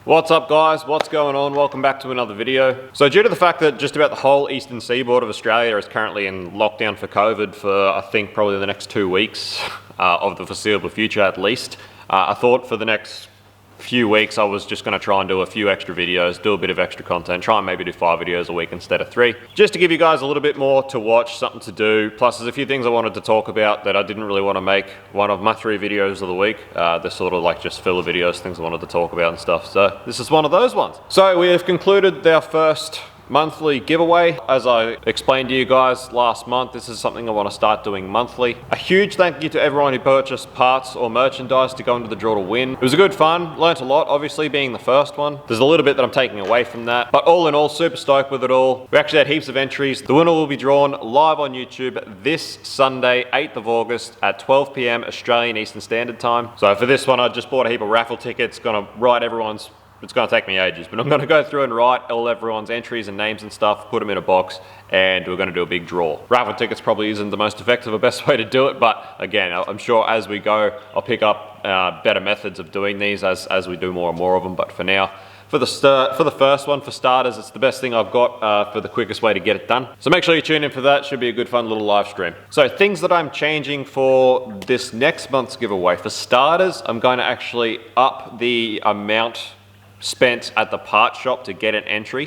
What's up guys, what's going on? Welcome back to another video. So due to the fact that just about the whole eastern seaboard of Australia is currently in lockdown for COVID for I think probably the next 2 weeks of the foreseeable future at least, I thought for the next few weeks I was just going to try and do a few extra videos, do a bit of extra content, try and maybe do 5 videos a week instead of 3, just to give you guys a little bit more to watch, something to do. Plus there's a few things I wanted to talk about that I didn't really want to make one of my 3 videos of the week. They're sort of like just filler videos, things I wanted to talk about and stuff. So this is one of those ones. So we have concluded our first monthly giveaway. As I explained to you guys last month, this is something I want to start doing monthly. A huge thank you to everyone who purchased parts or merchandise to go into the draw to win. It was a good fun, learnt a lot, obviously being the first one. There's a little bit that I'm taking away from that, but all in all, super stoked with it all. We actually had heaps of entries. The winner will be drawn live on YouTube this Sunday, 8th of August at 12 PM Australian Eastern Standard Time. So for this one, I just bought a heap of raffle tickets, gonna write everyone's. It's going to take me ages, but I'm going to go through and write all everyone's entries and names and stuff, put them in a box, and we're going to do a big draw. Raffle tickets probably isn't the most effective or best way to do it, but again, I'm sure as we go, I'll pick up better methods of doing these as we do more and more of them. But for now, for the first one, for starters, it's the best thing I've got for the quickest way to get it done. So make sure you tune in for that. Should be a good fun little live stream. So things that I'm changing for this next month's giveaway. For starters, I'm going to actually up the amount spent at the part shop to get an entry,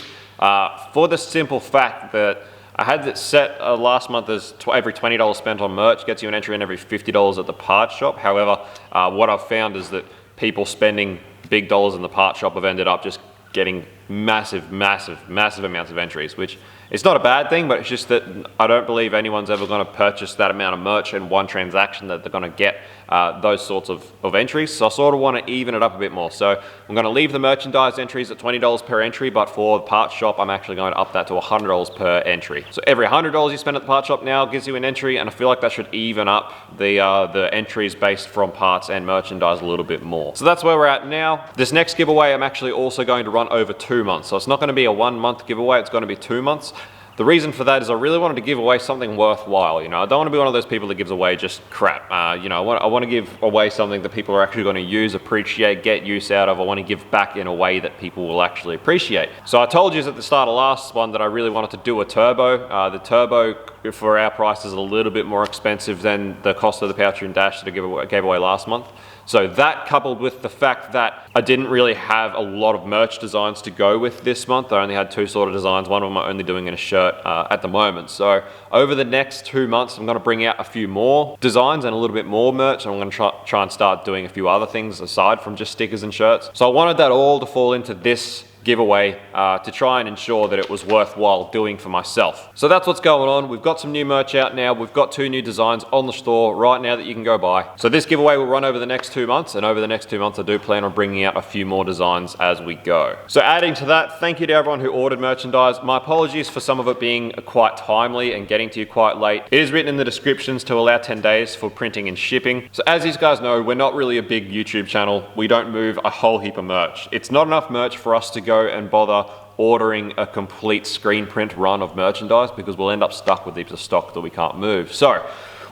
for the simple fact that I had it set last month as every $20 spent on merch gets you an entry, and every $50 at the part shop. However, what I've found is that people spending big dollars in the part shop have ended up just getting massive amounts of entries, which it's not a bad thing, but it's just that I don't believe anyone's ever going to purchase that amount of merch in one transaction that they're going to get those sorts of entries. So I sort of want to even it up a bit more. So I'm going to leave the merchandise entries at $20 per entry, but for the parts shop, I'm actually going to up that to $100 per entry. So every $100 you spend at the parts shop now gives you an entry, and I feel like that should even up the entries based from parts and merchandise a little bit more. So that's where we're at now. This next giveaway, I'm actually also going to run over 2 months. So it's not going to be a 1 month giveaway, it's going to be 2 months. The reason for that is I really wanted to give away something worthwhile. You know, I don't want to be one of those people that gives away just crap. You know, I want to give away something that people are actually going to use, appreciate, get use out of. I want to give back in a way that people will actually appreciate. So I told you at the start of last one that I really wanted to do a turbo. The turbo for our price is a little bit more expensive than the cost of the Poucher Dash that I gave away last month. So that, coupled with the fact that I didn't really have a lot of merch designs to go with this month. I only had 2 sort of designs. One of them I'm only doing in a shirt at the moment. So over the next 2 months, I'm going to bring out a few more designs and a little bit more merch. I'm going to try and start doing a few other things aside from just stickers and shirts. So I wanted that all to fall into this giveaway to try and ensure that it was worthwhile doing for myself. So that's what's going on. We've got some new merch out now. We've got 2 new designs on the store right now that you can go buy. So this giveaway will run over the next 2 months, and over the next 2 months I do plan on bringing out a few more designs as we go. So adding to that, thank you to everyone who ordered merchandise. My apologies for some of it being quite timely and getting to you quite late. It is written in the descriptions to allow 10 days for printing and shipping. So as these guys know, we're not really a big YouTube channel. We don't move a whole heap of merch. It's not enough merch for us to go and bother ordering a complete screen print run of merchandise, because we'll end up stuck with heaps of stock that we can't move. So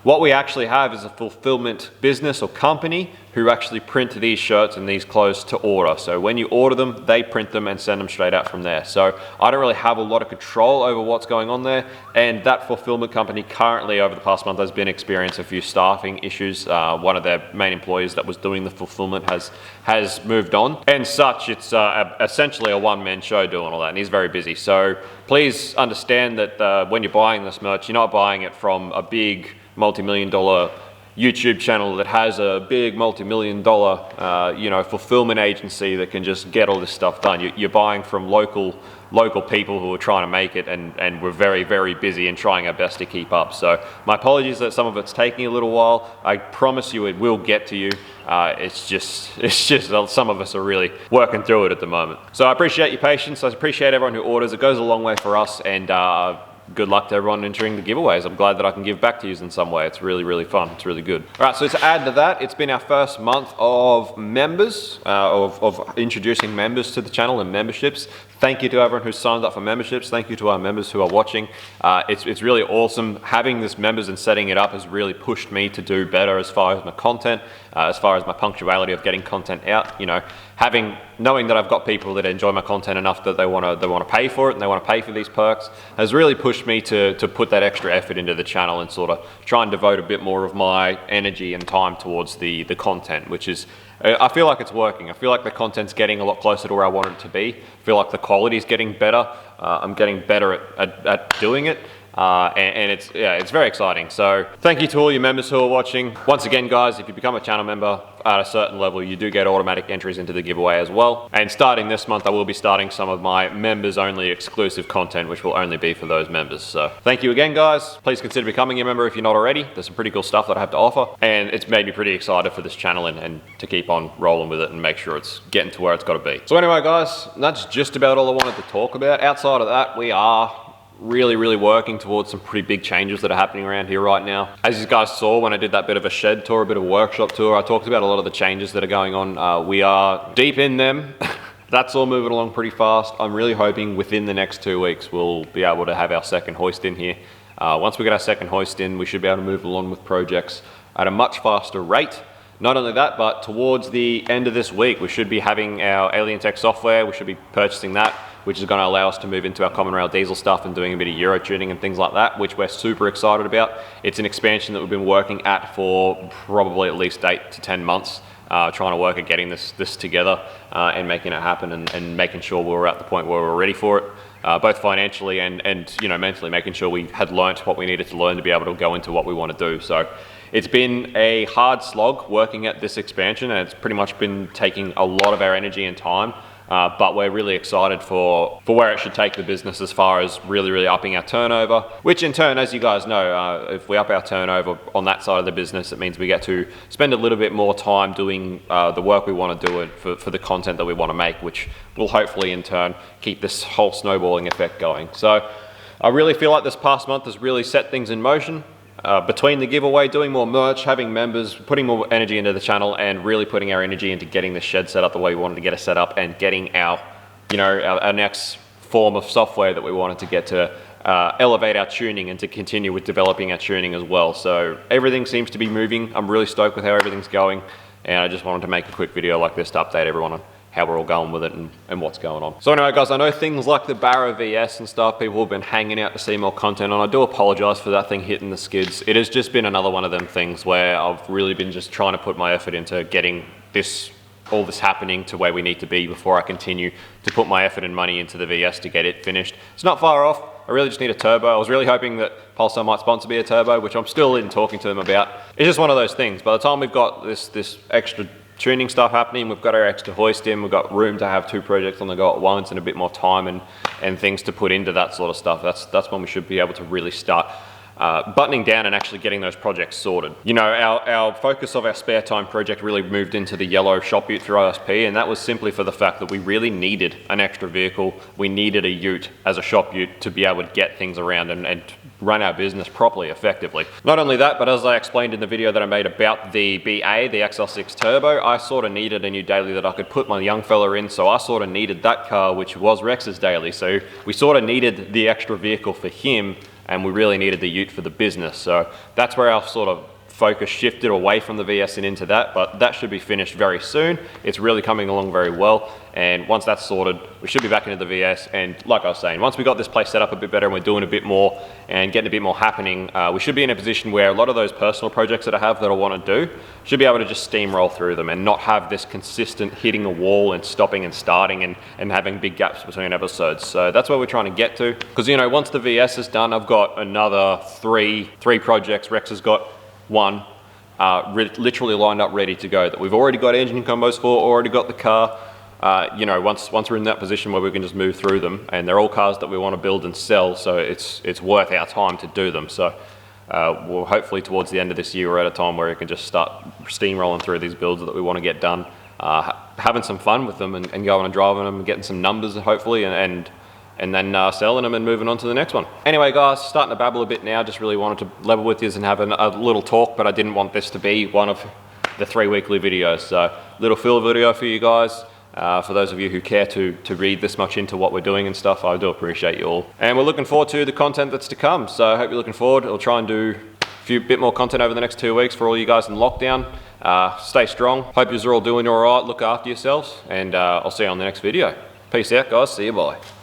what we actually have is a fulfillment business or company who actually print these shirts and these clothes to order. So when you order them, they print them and send them straight out from there. So I don't really have a lot of control over what's going on there. And that fulfillment company currently over the past month has been experiencing a few staffing issues. One of their main employees that was doing the fulfillment has moved on. And such, it's essentially a one-man show doing all that, and he's very busy. So please understand that when you're buying this merch, you're not buying it from a big multi-million-dollar YouTube channel that has a big multi-million-dollar you know, fulfillment agency that can just get all this stuff done. You're buying from local people who are trying to make it, and we're very busy and trying our best to keep up. So my apologies that some of it's taking a little while. I promise you it will get to you. It's just some of us are really working through it at the moment. So I appreciate your patience. I appreciate everyone who orders. It goes a long way for us, and good luck to everyone entering the giveaways. I'm glad that I can give back to you in some way. It's really, really fun. It's really good. All right, so to add to that, it's been our first month of members, of introducing members to the channel and memberships. Thank you to everyone who's signed up for memberships. Thank you to our members who are watching. It's really awesome. Having this members and setting it up has really pushed me to do better as far as my content, as far as my punctuality of getting content out. You know, knowing that I've got people that enjoy my content enough that they want to pay for it and they want to pay for these perks has really pushed me to put that extra effort into the channel and sort of try and devote a bit more of my energy and time towards the content, which is, I feel like it's working. I feel like the content's getting a lot closer to where I want it to be. I feel like the quality is getting better. I'm getting better at doing it. And it's very exciting. So thank you to all your members who are watching. Once again, guys, if you become a channel member at a certain level, you do get automatic entries into the giveaway as well. And starting this month, I will be starting some of my members only exclusive content, which will only be for those members. So thank you again, guys. Please consider becoming a member if you're not already. There's some pretty cool stuff that I have to offer. And it's made me pretty excited for this channel and to keep on rolling with it and make sure it's getting to where it's got to be. So anyway, guys, that's just about all I wanted to talk about. Outside of that, we are really working towards some pretty big changes that are happening around here right now. As you guys saw when I did that bit of a shed tour, a bit of a workshop tour, I talked about a lot of the changes that are going on. We are deep in them. That's all moving along pretty fast. I'm really hoping within the next 2 weeks we'll be able to have our second hoist in here. Once we get our second hoist in, we should be able to move along with projects at a much faster rate. Not only that, but towards the end of this week, we should be having our Alien Tech software. We should be purchasing that, which is going to allow us to move into our common rail diesel stuff and doing a bit of Euro tuning and things like that, which we're super excited about. It's an expansion that we've been working at for probably at least 8 to 10 months, trying to work at getting this together and making it happen and making sure we're at the point where we're ready for it, both financially and you know, mentally, making sure we had learnt what we needed to learn to be able to go into what we want to do. So it's been a hard slog working at this expansion, and it's pretty much been taking a lot of our energy and time. But we're really excited for where it should take the business as far as really upping our turnover, which in turn, as you guys know, if we up our turnover on that side of the business, it means we get to spend a little bit more time doing the work we want to do for the content that we want to make, which will hopefully in turn keep this whole snowballing effect going. So I really feel like this past month has really set things in motion. Between the giveaway, doing more merch, having members, putting more energy into the channel, and really putting our energy into getting the shed set up the way we wanted to get it set up, and getting our next form of software that we wanted to get to elevate our tuning and to continue with developing our tuning as well. So everything seems to be moving. I'm really stoked with how everything's going, and I just wanted to make a quick video like this to update everyone on how we're all going with it and what's going on. So anyway, guys, I know things like the Barra VS and stuff, people have been hanging out to see more content, and I do apologize for that thing hitting the skids. It has just been another one of them things where I've really been just trying to put my effort into getting all this happening to where we need to be before I continue to put my effort and money into the VS to get it finished. It's not far off. I really just need a turbo. I was really hoping that Pulsar might sponsor me a turbo, which I'm still in talking to them about. It's just one of those things. By the time we've got this extra tuning stuff happening, we've got our extra hoist in, we've got room to have 2 projects on the go at once and a bit more time and things to put into that sort of stuff. That's when we should be able to really start buttoning down and actually getting those projects sorted. You know, our focus of our spare time project really moved into the yellow shop ute through OSP, and that was simply for the fact that we really needed an extra vehicle. We needed a ute as a shop ute to be able to get things around and run our business properly, effectively. Not only that, but as I explained in the video that I made about the BA, the XL6 Turbo, I sort of needed a new daily that I could put my young fella in, so I sort of needed that car, which was Rex's daily. So we sort of needed the extra vehicle for him, and we really needed the ute for the business. So that's where our sort of focus shifted away from the VS and into that, but that should be finished very soon. It's really coming along very well, and once that's sorted, we should be back into the VS. And like I was saying, once we got this place set up a bit better and we're doing a bit more and getting a bit more happening, we should be in a position where a lot of those personal projects that I have that I want to do, should be able to just steamroll through them and not have this consistent hitting a wall and stopping and starting and having big gaps between episodes. So that's where we're trying to get to, because, you know, once the VS is done, I've got another three projects. Rex has got one literally lined up ready to go that we've already got engine combos for, already got the car. You know, once we're in that position where we can just move through them, and they're all cars that we want to build and sell, so it's worth our time to do them. So we'll hopefully towards the end of this year we're at a time where we can just start steamrolling through these builds that we want to get done, having some fun with them and going and driving them and getting some numbers hopefully, and and then selling them and moving on to the next one. Anyway guys, starting to babble a bit now, just really wanted to level with you and have a little talk, but I didn't want this to be one of the 3 weekly videos. So little filler video for you guys. For those of you who care to read this much into what we're doing and stuff, I do appreciate you all. And we're looking forward to the content that's to come. So I hope you're looking forward. I'll try and do a bit more content over the next 2 weeks for all you guys in lockdown. Stay strong. Hope you're all doing all right. Look after yourselves, and I'll see you on the next video. Peace out guys, see you, bye.